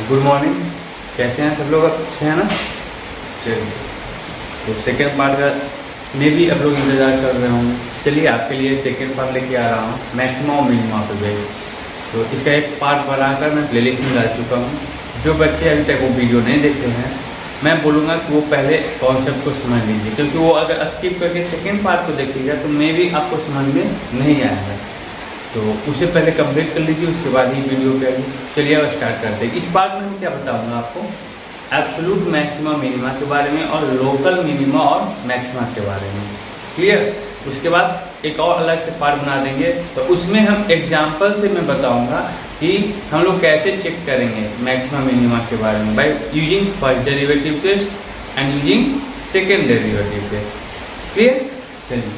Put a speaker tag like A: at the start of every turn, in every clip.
A: Good morning. कैसे हैं सब लोग? अच्छे हैं ना? चलिए, तो सेकेंड पार्ट का मैं भी आप लोग इंतज़ार कर रहे होंगे। चलिए, आपके लिए सेकेंड पार्ट लेके आ रहा हूँ, मैक्सिमम और मिनिमम पे बेस। तो इसका एक पार्ट बनाकर मैं प्लेलिस्ट में डाल चुका हूँ। जो बच्चे अभी तक वो वीडियो नहीं देखे हैं, मैं बोलूँगा कि वो पहले कॉन्सेप्ट को समझ लीजिए, क्योंकि वो अगर स्किप करके सेकेंड पार्ट को देखिएगा तो मे भी आपको समझ में नहीं आएगा। तो उसे पहले कंप्लीट कर लीजिए, उसके बाद ही वीडियो पे आइए। चलिए अब स्टार्ट करते हैं। इस पार्ट में मैं क्या बताऊंगा आपको, एब्सोल्यूट मैक्सिमा मिनिमा के बारे में और लोकल मिनिमा और मैक्सिमा के बारे में। क्लियर? उसके बाद एक और अलग से पार्ट बना देंगे, तो उसमें हम एग्जाम्पल से मैं बताऊंगा कि हम लोग कैसे चेक करेंगे मैक्सिमा मिनिमा के बारे में by using first derivative test and using second derivative test. Clear? चलिए,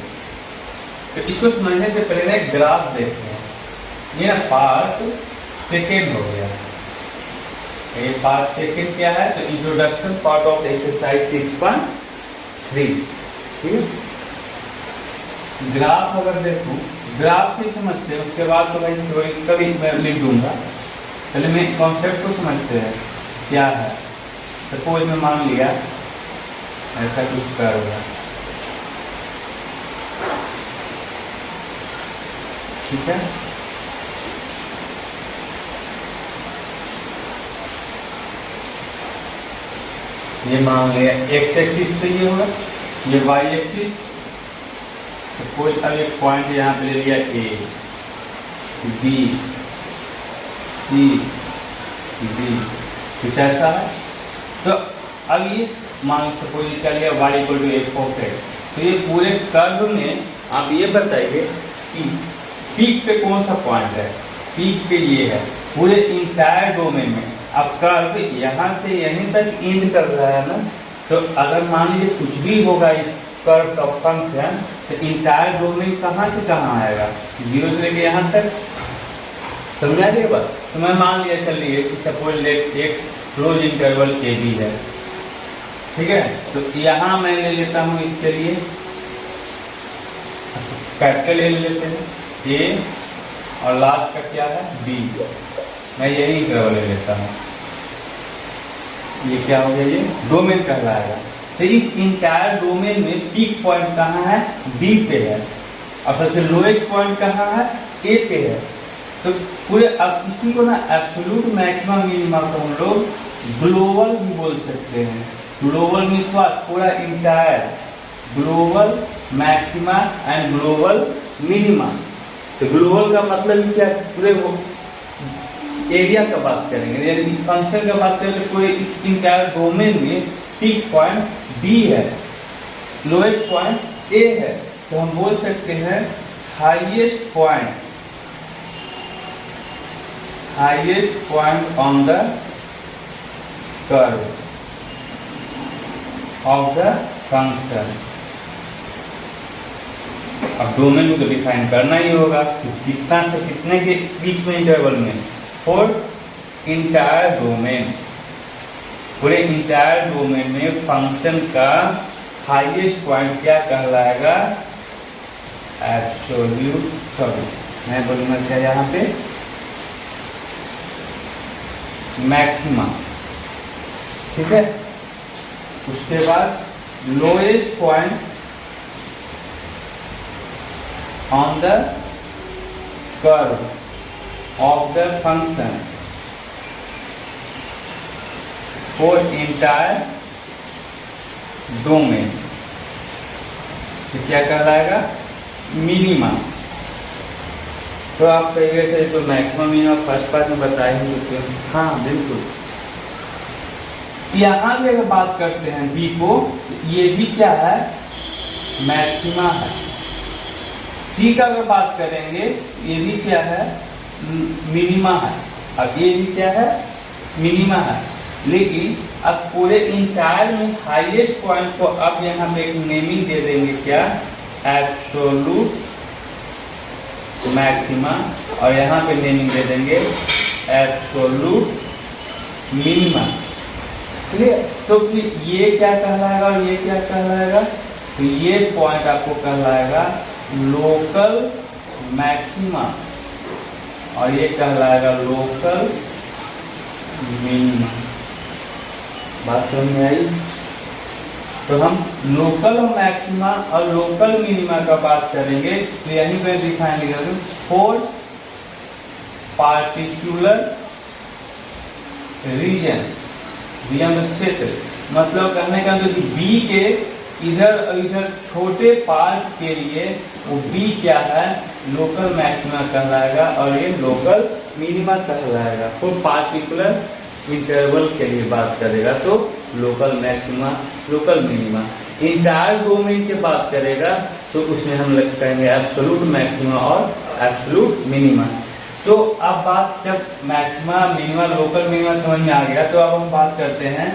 A: तो इसको समझने से पहले ना एक ग्राफ देखते हैं। ये ना पार्ट सेकेंड हो गया, ये पार्ट सेकेंड क्या है? तो इंट्रोडक्शन पार्ट ऑफ एक्सरसाइज 6.3। ठीक है, ग्राफ अगर देखूं, ग्राफ से समझते हैं, उसके बाद तो भाई थ्योरी कभी मैं लिख दूंगा। पहले मैं कॉन्सेप्ट को समझते हैं क्या है। सपोज में मान लिया ऐसा कुछ कर हुआ, ठीक है। ये मान लिया एक्स एक्सिस पे ये होगा, ये वाई एक्सिस। तो कोई अब एक पॉइंट यहाँ पे ले लिया ए, बी, सी, डी, कुछ ऐसा है। तो अब ये मान सपोज क्या लिया y equal to f of x. तो ये पूरे कर्व में आप ये बताइए कि पीक पे कौन सा पॉइंट है। पीक पे ये है पूरे इंटायर डोमेन में। अब कर्व यहाँ से यहीं तक एंड कर रहा है ना, तो अगर मान लीजिए कुछ भी होगा इस कर्व का फंक्शन, तो इंटायर डोमेन कहाँ से कहाँ आएगा? जीरो से लेके यहाँ तक। समझा दिए बात? तो मैं मान लिया चलिए कि सपोज लेट एक क्लोज इंटरवल ए बी है, ठीक है। तो यहाँ मैं ले लेता हूँ इसके लिए कैपिटल ए ले लेते हैं, ए और लास्ट का क्या है बी। मैं यही इंटरवल ले लेता हूँ। ये क्या हो गया? ये डोमेन कहलाएगा। तो इस इंटायर डोमेन में पीक पॉइंट कहाँ है? बी पे है, और सबसे लोएस्ट पॉइंट कहाँ है? ए पे है। तो पूरे अब इसी को ना एब्सोल्यूट मैक्सिमा मिनिमा को हम लोग ग्लोबल भी बोल सकते हैं। Global means what? पूरा entire global maxima and global minima. तो ग्लोबल का मतलब क्या? पूरे वो एरिया का बात करेंगे, यानी फंक्शन का बात करें तो पूरे इस इंटायर डोमेन में पीक पॉइंट बी है, लोएस्ट पॉइंट ए है। तो हम बोल सकते हैं highest point on the curve of the function. अब डोमेन में तो डिफाइन करना ही होगा कि कितना से कितने के बीच में इंटरवल में। फॉर इंटायर डोमेन, पूरे इंटायर डोमेन में फंक्शन का हाईएस्ट पॉइंट क्या कहलाएगा? एब्सोल्यूट। सॉरी, मैं बोलूंगा क्या यहाँ पे? मैक्सिमा। ठीक है। उसके बाद lowest point on the curve of the function for entire domain। तो क्या कहलाएगा? मिनिमा। तो आप कहिए से तो मैक्सिमम मिनिमा फर्स्ट पार्ट में बताए हैं। हाँ बिल्कुल। यहाँ पे अगर बात करते हैं बी को, ये भी क्या है? मैक्सिमा है। सी का अगर बात करेंगे, ये भी क्या है? मिनिमा है। अब ये भी क्या है? मिनिमा है। लेकिन अब पूरे इंटायर में हाईएस्ट पॉइंट को अब यहाँ पे एक नेमिंग दे देंगे, क्या? एब्सोल्यूट मैक्सिमा, और यहाँ पे नेमिंग दे देंगे एब्सोल्यूट मिनिमा। क्लियर? तो फिर ये क्या कहलाएगा और ये क्या कहलाएगा? तो ये पॉइंट आपको कहलाएगा लोकल मैक्सिमा, और ये कहलाएगा लोकल मिनिमा। बात समझ में आई? तो हम लोकल मैक्सिमा और लोकल मिनिमा का बात करेंगे तो यहीं पर डिफाइन लिखा दूं, फॉर पार्टिकुलर रीजन, क्षेत्र, मतलब कहने का जो बी के इधर और इधर छोटे पार्ट के लिए वो बी क्या है, लोकल मैक्सिमा कहलाएगा और ये लोकल मिनिमा कहलाएगा। फॉर पार्टिकुलर इंटरवल के लिए बात करेगा तो local maxima local minima. Entire domain की बात करेगा तो उसमें हम कहेंगे एब्सोल्यूट मैक्सिमा और एब्सोल्यूट मिनिमा। तो अब बात जब मैक्सिमा मिनिमा लोकल मिनिमा समझ में आ गया तो अब हम बात करते हैं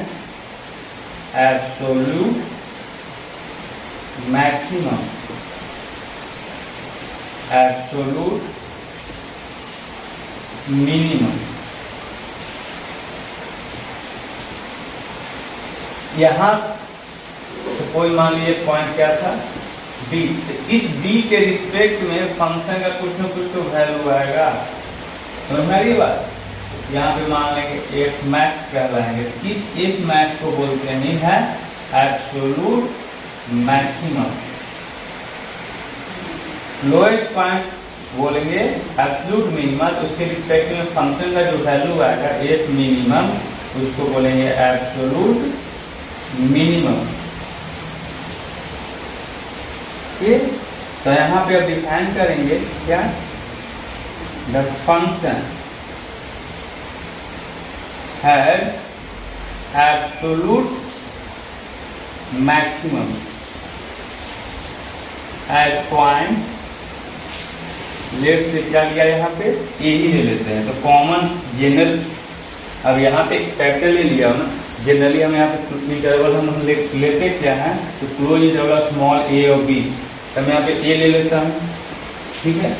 A: एब्सोल्यूट मैक्सिमम, एब्सोल्यूट मिनिमम। यहां कोई मान लीजिए पॉइंट क्या था b, इस b के रिस्पेक्ट में फंक्शन का कुछ न कुछ तो वैल्यू आएगा, समझ में आ रही बात? यहाँ पे मान लेंगे f मैक्स कहलाएंगे, इस f मैक्स को बोलते हैं एब्सोल्यूट मैक्सिमम। लोएस्ट पॉइंट बोलेंगे एब्सोल्यूट मिनिमा, तो उसके रिस्पेक्ट में फंक्शन का जो वैल्यू आएगा f मिनिमम उसको बोलेंगे एब्सोल्यूट मिनिमम। ठीक, तो यहाँ पे अब डिफाइन करेंगे क्या, the function has absolute maximum at point, left से क्या लिया यहाँ पे ए ही ले लेते हैं तो कॉमन जनरल, अब यहाँ पे कैपिटल ले लिया हो ना, जनरली हम यहाँ पे इंटरवल हम लेते क्या है तो क्लोज इंटरवल स्मॉल ए और बी, तो मैं यहाँ पे ए ले लेता हूँ, ठीक है।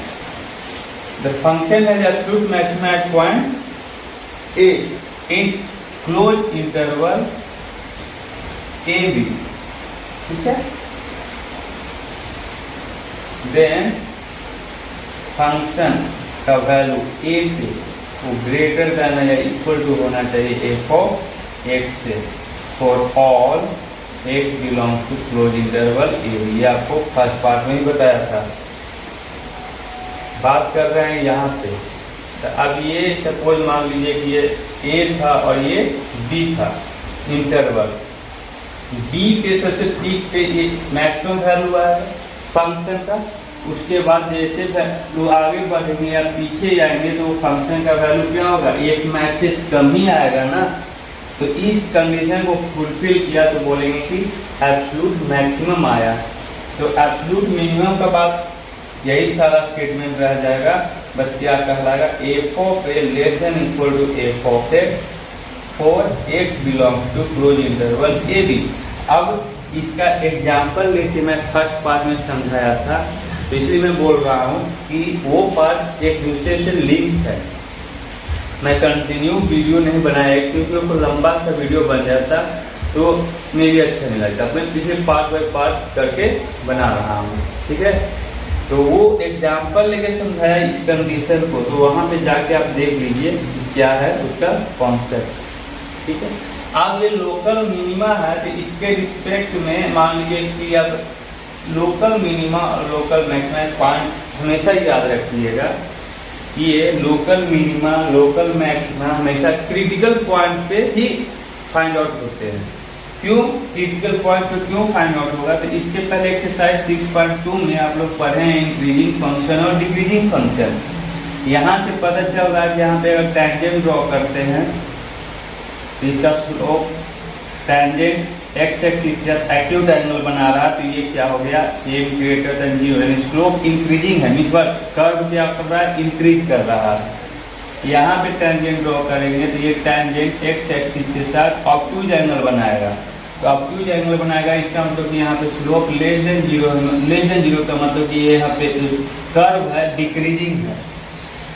A: The function has absolute maximum at point A in closed interval A B, ठीक है। देन फंक्शन का वैल्यू ए से वो ग्रेटर देन या इक्वल टू होना चाहिए एफ ऑफ एक्स से for all X belongs to close interval A, ये आपको फर्स्ट पार्ट में ही बताया था। बात कर रहे हैं यहाँ पे, तो अब ये सपोज मान लीजिए कि ये ए था और ये बी था इंटरवल, बी के सबसे पीक पे ये मैक्सिमम वैल्यू आया फंक्शन का, उसके बाद जैसे वो आगे बढ़ेंगे या पीछे जाएंगे तो फंक्शन का वैल्यू क्या होगा, एक मैक्स से कम ही आएगा ना। तो इस कंडीशन को फुलफिल किया तो बोलेंगे कि एब्सोल्यूट मैक्सिमम आया। तो एब्सोल्यूट मिनिमम का बात यही सारा स्टेटमेंट रह जाएगा, बस क्या कहलाएगा, f of a less than equal to f of x for x belongs to close interval A b. अब इसका एग्जाम्पल लेके मैं फर्स्ट पार्ट में समझाया था, तो इसलिए मैं बोल रहा हूँ कि वो पार्ट एक दूसरे से लिंक है। मैं कंटिन्यू वीडियो नहीं बनाया क्योंकि वो लंबा सा वीडियो बन जाता तो मुझे भी अच्छा नहीं लगता, मैं पिछले पार्ट बाय पार्ट करके बना रहा हूँ, ठीक है। तो वो एग्जाम्पल लेके समझाया इस कंडीशन को, तो वहाँ पे जाके आप देख लीजिए क्या है उसका कॉन्सेप्ट, ठीक है। अब ये लोकल मिनिमा है तो इसके रिस्पेक्ट में मान लीजिए कि अब लोकल मिनिमा और लोकल मैक्सिमा पॉइंट हमेशा याद रखिएगा कि ये लोकल मिनिमा लोकल मैक्सिमा हमेशा क्रिटिकल पॉइंट पे ही फाइंड आउट होते हैं। क्यों क्रिटिकल पॉइंट पे क्यों फाइंड आउट होगा, तो इसके पहले एक्सरसाइज 6.2 में आप लोग पढ़े हैं इंक्रीजिंग फंक्शन और डिक्रीजिंग फंक्शन। यहाँ से पता चल रहा है कि यहाँ पे अगर टैंजेंट ड्रॉ करते हैं तो इसका स्लोप टैंजेंट एक्स एक्सिस जब एक्यूट एंगल बना रहा तो ये क्या हो गया, ए ग्रेटर देन 0, यानी स्लोप इंक्रीजिंग है, इस बार कर्व क्या कर रहा है, इंक्रीज कर रहा है। यहाँ पे टैंजेंट ड्रॉ करेंगे तो ये टैंजेंट एक्स एक्सिस के साथ ऑब्ट्यूज एंगल बनाएगा, तो ऑब्ट्यूज एंगल बनाएगा, इसका मतलब कि यहाँ पे slope less than 0, less than 0 का मतलब कि ये यहाँ पे कर्व है डिक्रीजिंग है,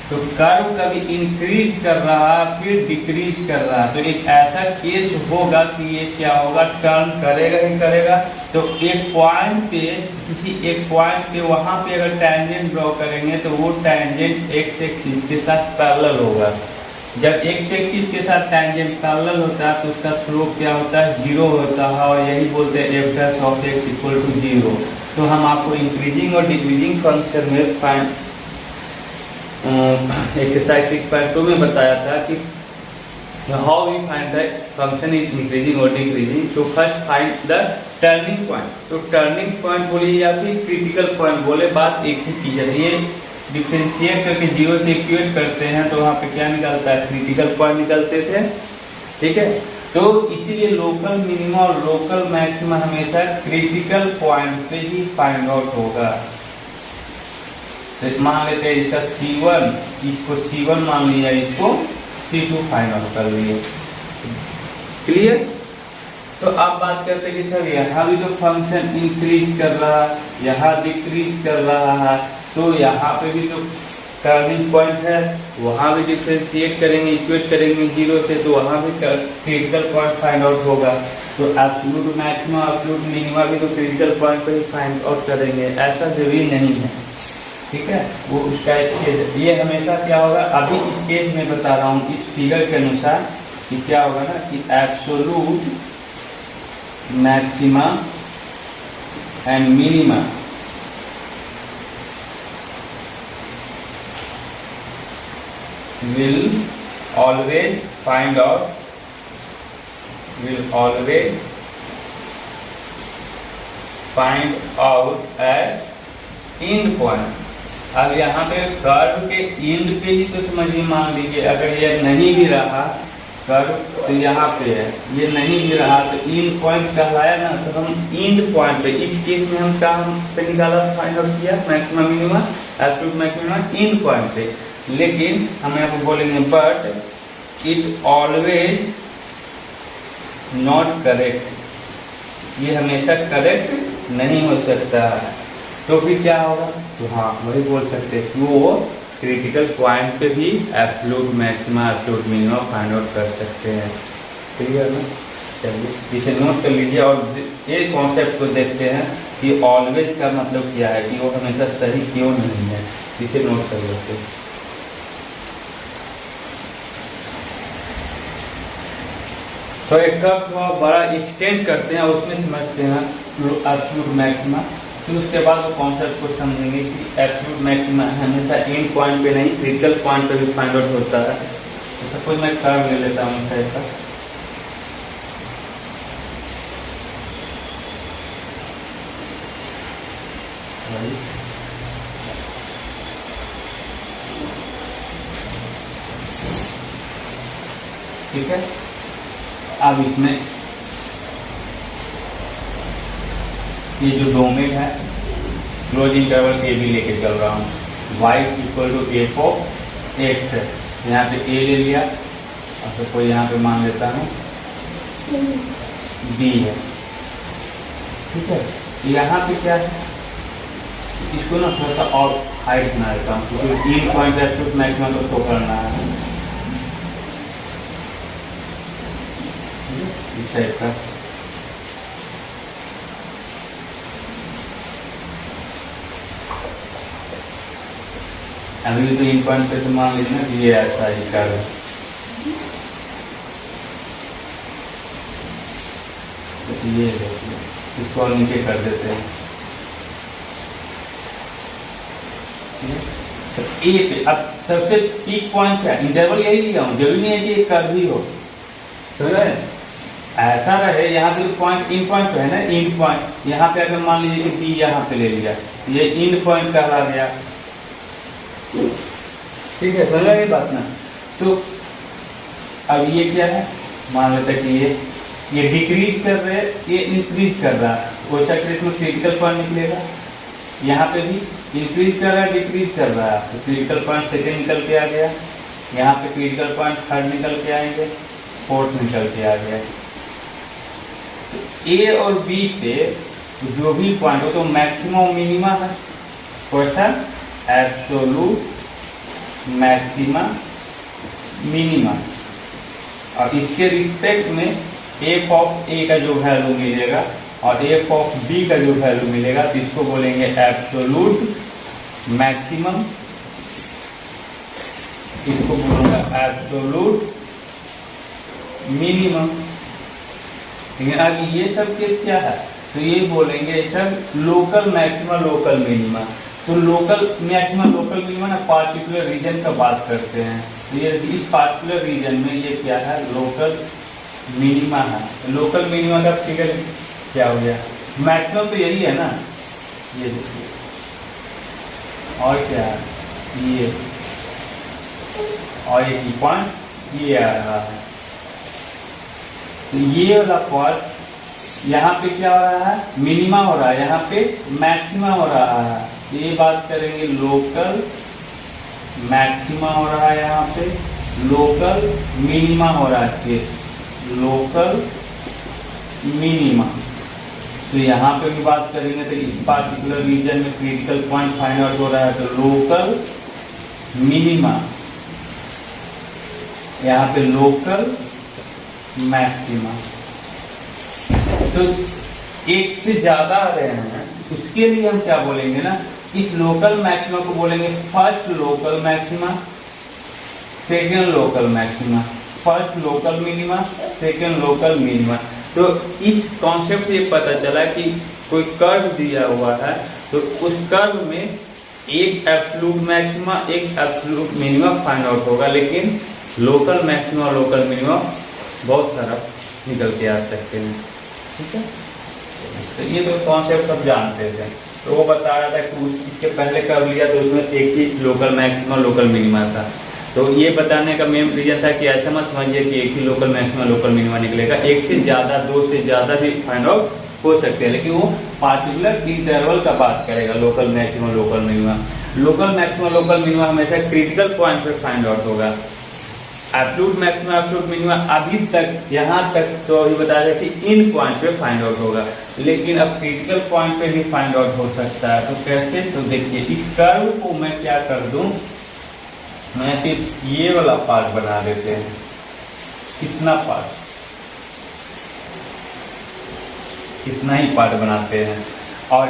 A: तो कर्व कभी इंक्रीज कर रहा फिर डिक्रीज कर रहा, तो एक ऐसा केस होगा कि ये क्या होगा, टर्न करेगा ही करेगा। तो एक पॉइंट पे किसी एक पॉइंट पे वहां पे अगर टैंजेंट ड्रॉ करेंगे तो वो टैंजेंट एक्स एक्सिस के साथ पैरेलल होगा, जब एक से एक चीज के साथ टेंजेंट पैरेलल होता है तो उसका स्लोप क्या होता है, जीरो होता है, और यही बोलते हैं f dash of x equal to zero. तो हम आपको इंक्रीजिंग और डिक्रीजिंग फंक्शन में फाइंड एक्सरसाइज 6.2 में बताया था कि how we find the function is increasing और डिक्रीजिंग। तो first find the turning point. तो टर्निंग पॉइंट बोलिए या फिर क्रिटिकल पॉइंट बोले, बात एक ही चीज है। ये डिफ्रेंशिएट करके जीरो से इक्वेट करते हैं तो वहाँ पे क्या निकलता है, क्रिटिकल पॉइंट निकलते थे, ठीक है। तो इसीलिए लोकल मिनिमा और लोकल मैक्सिमा हमेशा क्रिटिकल पॉइंट पे ही फाइंड आउट होगा। तो मान लेते हैं इसका C1, इसको C1 मान लिया, इसको C2 फाइंड आउट कर लिए, क्लियर। तो अब बात करते हैं कि सर यहाँ भी तो फंक्शन इंक्रीज कर रहा है, यहाँ डिक्रीज कर रहा है, तो यहाँ पे भी जो टर्निंग पॉइंट है वहाँ भी डिफ्रेंशिएट करेंगे, इक्वेट करेंगे जीरो से, तो वहाँ भी क्रिटिकल पॉइंट फाइंड आउट होगा। तो एब्सोल्यूट मैक्सिमा एब्सोल्यूट मिनिमा भी तो क्रिटिकल पॉइंट पे ही फाइंड आउट करेंगे, ऐसा जरूरी नहीं है, ठीक है। वो उसका एक ये हमेशा क्या होगा, अभी इस केस में बता रहा हूँ इस फिगर के अनुसार कि क्या होगा ना कि absolute maxima and minima will always find out at end point। अब यहाँ पे कर्व के एंड पे ही तो समझिए, मान लीजिए अगर ये नहीं भी रहा कर्व तो यहाँ पे है, ये नहीं भी रहा तो एंड पॉइंट कहलाया ना। तो हम एंड पॉइंट पे, इस केस में हम कहाँ पे निकाला, फाइंड आउट किया maximum minima absolute maxima and point पे। लेकिन हम यहाँ पे बोलेंगे but it always not correct, ये हमेशा करेक्ट नहीं हो सकता। तो फिर क्या होगा, तो हाँ वही बोल सकते हैं कि वो क्रिटिकल पॉइंट पे भी absolute maxima absolute minima find out कर सकते हैं, क्लियर ना। चलिए इसे नोट कर लीजिए और ये कॉन्सेप्ट को देखते हैं कि ऑलवेज का मतलब क्या है, कि वो हमेशा सही क्यों नहीं है, इसे नोट कर लेते हैं। तो एक कर्व को बड़ा एक्सटेंड करते हैं और उसमें समझते हैं एब्सोल्यूट मैक्सिमा। फिर उसके बाद वो कॉन्सेप्ट को समझेंगे कि एब्सोल्यूट मैक्सिमा हमेशा एंड पॉइंट पे नहीं क्रिटिकल पॉइंट पे भी फाइंड आउट होता है। तो सपोज मैं कर्व ले लेता हूँ ऐसा, ठीक है। अब इसमें ये जो डोमेन है क्लोज इंटरवल ए भी लेके चल रहा हूँ, y equal to f of x है। यहाँ पे a ले लिया और फिर कोई यहाँ पे मान लेता हूँ b है, ठीक है। यहाँ पे क्या है, इसको ना थोड़ा सा और हाइट बना देता हूँ क्योंकि इन पॉइंट एब्सोल्यूट मैक्सिमम को शो करना है इस टाइप का। अभी तो इन पॉइंट पे तो मान लीजिए ना कि ये ऐसा ही कर, ये इसको और नीचे कर देते हैं। तो ए पे अब सबसे पीक पॉइंट क्या, इंटरवल यही लिया हूँ, जरूरी नहीं है कि एक कर्व ही हो, तो ऐसा रहे। यहाँ पे पॉइंट इन पॉइंट है ना, इन पॉइंट यहाँ पे अगर मान लीजिए कि बी यहाँ पे ले लिया, ये इन पॉइंट कहा गया, ठीक है, समझ ये बात ना। तो अब ये क्या है, मान लेते हैं कि ये डिक्रीज कर रहे हैं, ये इंक्रीज कर रहा है, वैसा केस में क्रिटिकल पॉइंट निकलेगा। यहाँ पे भी इंक्रीज कर रहा है, डिक्रीज कर रहा है, तो क्रिटिकल पॉइंट सेकेंड निकल के आ गया। यहाँ पे क्रिटिकल पॉइंट थर्ड निकल के आएंगे, फोर्थ निकल के आ गया। ए और बी पे जो भी पॉइंट हो तो मैक्सिमम मिनिमा है, क्वेश्चन एब्सोल्यूट मैक्सिमा मिनिमा, और इसके रिस्पेक्ट में एफ ऑफ ए का जो वैल्यू मिलेगा और एफ ऑफ बी का जो वैल्यू मिलेगा तो इसको बोलेंगे एब्सोल्यूट मैक्सिमम इसको बोलूंगा एब्सोल्यूट मिनिमम। ठीक है, अब ये सब केस क्या है, तो ये बोलेंगे सब लोकल मैक्सिमा लोकल मिनिमा। तो लोकल मैक्सिमा लोकल मिनिमा ना पार्टिकुलर रीजन का बात करते हैं। तो ये इस पार्टिकुलर रीजन में ये क्या है, लोकल मिनिमा है। लोकल मिनिमा का फिगर क्या हो गया, मैक्सिमम तो यही है ना, ये देखिए, और क्या है ये, और ये पॉइंट ये आ रहा है। तो ये वाला पॉइंट यहाँ पे क्या हो रहा है, मिनिमा हो रहा है, यहाँ पे मैक्सिमा हो रहा है। तो ये बात करेंगे लोकल मैक्सिमा हो रहा है, यहाँ पे लोकल मिनिमा हो रहा है, लोकल मिनिमा। तो यहाँ पे भी बात करेंगे तो इस पार्टिकुलर रीजन में क्रिटिकल पॉइंट फाइंड आउट हो रहा है, तो लोकल मिनिमा, यहाँ पे लोकल मैक्सिमा। तो एक से ज्यादा आ रहे हैं, उसके लिए हम क्या बोलेंगे ना, इस लोकल मैक्सिमा को बोलेंगे first local maxima, second local maxima, first local minima, second local minima. तो इस कॉन्सेप्ट से ये पता चला कि कोई कर्व दिया हुआ है, तो उस कर्व में एक एब्सोल्यूट मैक्सिमा एक एब्सोल्यूट मिनिमा फाइंड आउट होगा, लेकिन लोकल मैक्सिमा लोकल मिनिमा बहुत सारा निकल के आ सकते हैं। ठीक है, तो ये तो कॉन्सेप्ट सब जानते थे। तो वो बता रहा था कि इसके पहले कर्व लिया तो उसमें एक ही लोकल मैक्सिमा लोकल मिनिमा था। तो ये बताने का मेन रीजन था कि ऐसा मत समझिए कि एक ही लोकल मैक्सिमा लोकल मिनिमा निकलेगा, एक से ज्यादा दो से ज्यादा भी फाइंड आउट हो सकते हैं, लेकिन वो पार्टिकुलर इंटरवल का बात करेगा। Local maxima local minima, local maxima local minima हमेशा क्रिटिकल पॉइंट पे फाइंड आउट होगा। एब्सोल्यूट मैक्सिमा एब्सोल्यूट मिनिमा अभी तक यहाँ तक तो अभी बताया कि इन पॉइंट पे फाइंड आउट होगा, लेकिन अब क्रिटिकल पॉइंट पे भी फाइंड आउट हो सकता है। तो कैसे, तो देखिए इस कर्व को मैं क्या कर दूं, मैं सिर्फ ये वाला पार्ट बना देते हैं। कितना पार्ट, कितना ही पार्ट बनाते हैं, और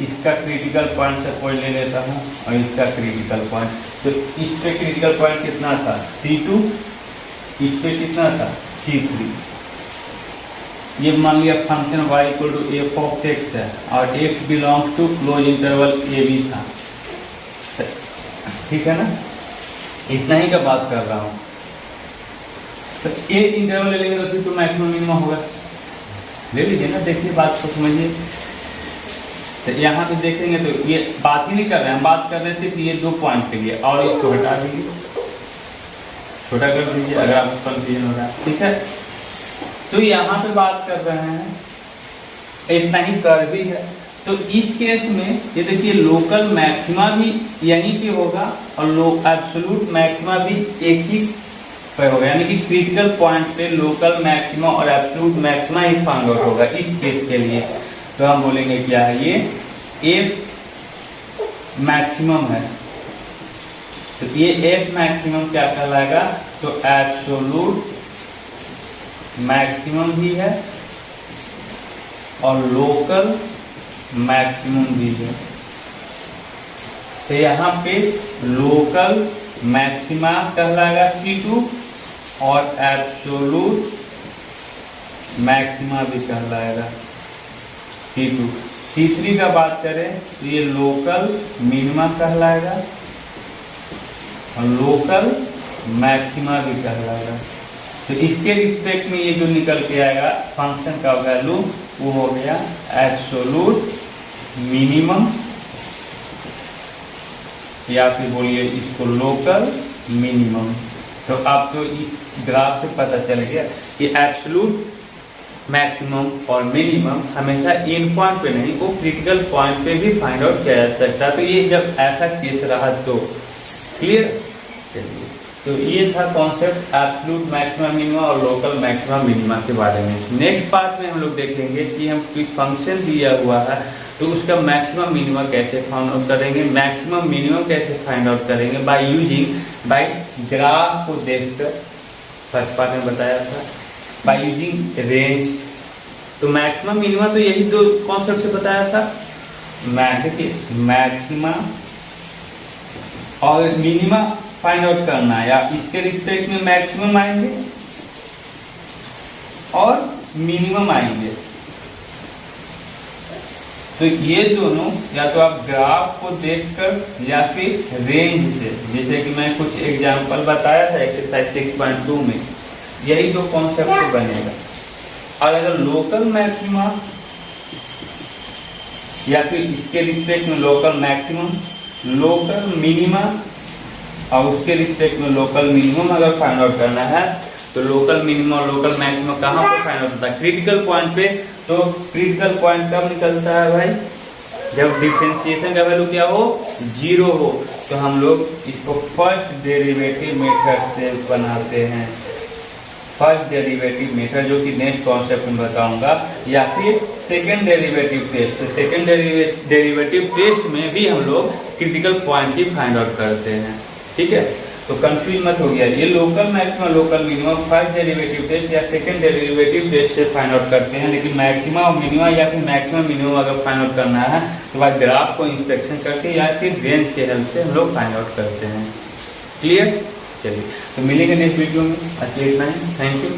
A: इसका क्रिटिकल पॉइंट से कोई ले लेता हूँ और इसका क्रिटिकल पॉइंट। तो इस पे क्रिटिकल पॉइंट कितना था C2, इस पे कितना था C3। ये मान लिया function y equal to f of x है और x belongs to close interval A b था। ठीक है ना, इतना ही का बात कर रहा हूँ। तो ए इंटरवल ले लेंगे तो फिर तो मैक्सिमम मिनिमम होगा, ले लीजिए ना, देखिए बात को समझिए। तो यहाँ पे देखेंगे तो ये बात ही नहीं कर रहे हैं, हम बात कर रहे थे कि ये 2 पॉइंट के लिए, और इसको हटा दीजिए, छोटा कर दीजिए अगर आपको कंफ्यूजन हो रहा है। ठीक है, तो यहाँ पे बात कर रहे हैं, इतना ही कर भी है। तो इस केस में ये देखिए लोकल मैक्सिमा भी यहीं पे होगा और एब्सोल्यूट मैक्सिमा भी एक ही पे होगा, यानी कि क्रिटिकल पॉइंट पे लोकल मैक्सिमा और एब्सोल्यूट मैक्सिमा ही फाइंड आउट होगा इस केस के लिए। तो हम बोलेंगे क्या है, ये एफ मैक्सिमम है। तो ये एफ मैक्सिमम क्या कहलाएगा, तो एब्सोल्यूट मैक्सिमम भी है और लोकल मैक्सिमम भी है। तो यहाँ पे लोकल मैक्सिमा कहलाएगा C2 और एब्सोल्यूट मैक्सिमा भी कहलाएगा C2। C3 का बात करें तो ये लोकल मिनिमा कहलाएगा और लोकल मैक्सिमा भी कहलाएगा। तो इसके रिस्पेक्ट में ये जो निकल के आएगा फंक्शन का वैल्यू वो हो गया एब्सोल्यूट मिनिमम, या फिर बोलिए इसको लोकल मिनिमम। तो आपको इस ग्राफ से पता चल गया कि एब्सोल्यूट मैक्सिमम और मिनिमम हमेशा इन पॉइंट पे नहीं, वो क्रिटिकल पॉइंट पे भी फाइंड आउट किया जा सकता है। तो ये जब ऐसा केस रहा तो क्लियर। चलिए, तो ये था कॉन्सेप्ट एब्सोल्यूट मैक्सिमम मिनिमा और लोकल मैक्सिमम मिनिमा के बारे में। नेक्स्ट पार्ट में हम लोग देखेंगे कि हम कोई फंक्शन दिया हुआ है तो उसका मैक्सिमम मिनिमा कैसे फाइंड आउट करेंगे, मैक्सिमम मिनिमम कैसे फाइंड आउट करेंगे बाय ग्राफ को देखकर। फर्स्ट पार्ट में बताया था बाय यूजिंग रेंज। तो मैक्सिमम मिनिमा तो यही दो कॉन्सेप्ट से बताया था, मैक्सिमा और मिनिमा फाइंड आउट करना है, या इसके रिस्पेक्ट में मैक्सिमम आएंगे और मिनिमम आएंगे। तो ये दोनों या तो आप ग्राफ को देखकर या फिर रेंज से, जैसे कि मैं कुछ एग्जांपल बताया था एक्सरसाइज 6.2 में, यही दो कॉन्सेप्ट बनेगा। और अगर लोकल मैक्सिमा या फिर इसके रिस्पेक्ट में लोकल मैक्सिमम, लोकल मिनिमा और उसके रिस्पेक्ट में लोकल मिनिमम अगर फाइंड आउट करना है, तो लोकल मिनिमम और लोकल मैक्सिमम कहाँ पर फाइंड आउट होता है? क्रिटिकल पॉइंट पे। तो क्रिटिकल पॉइंट कब निकलता है भाई? जब डिफरेंशिएशन का वैल्यू क्या हो? 0 हो। तो हम लोग इसको फर्स्ट डेरिवेटिव मेथड से बनाते हैं, फर्स्ट डेरिवेटिव मेथड, जो कि नेक्स्ट कॉन्सेप्ट में बताऊंगा, या फिर सेकेंड डेरिवेटिव टेस्ट। तो सेकेंड डेरिवेटिव टेस्ट में भी हम लोग क्रिटिकल पॉइंट ही फाइंड आउट करते हैं। ठीक है, तो कंफ्यूज मत हो गया। ये local maximum local minimum first derivative test या सेकेंड डेरिवेटिव टेस्ट से फाइंड आउट करते हैं, लेकिन मैक्सिमम और मिनिमम या फिर मैक्सिमम मिनिमम अगर फाइंड आउट करना है तो बाद ग्राफ को इंस्पेक्शन करके या फिर रेंज के हेल्प से हम लोग फाइंड आउट करते हैं। क्लियर? चलिए, तो मिलेंगे नेक्स्ट वीडियो में। अच्छा, इतना ही। Thank you.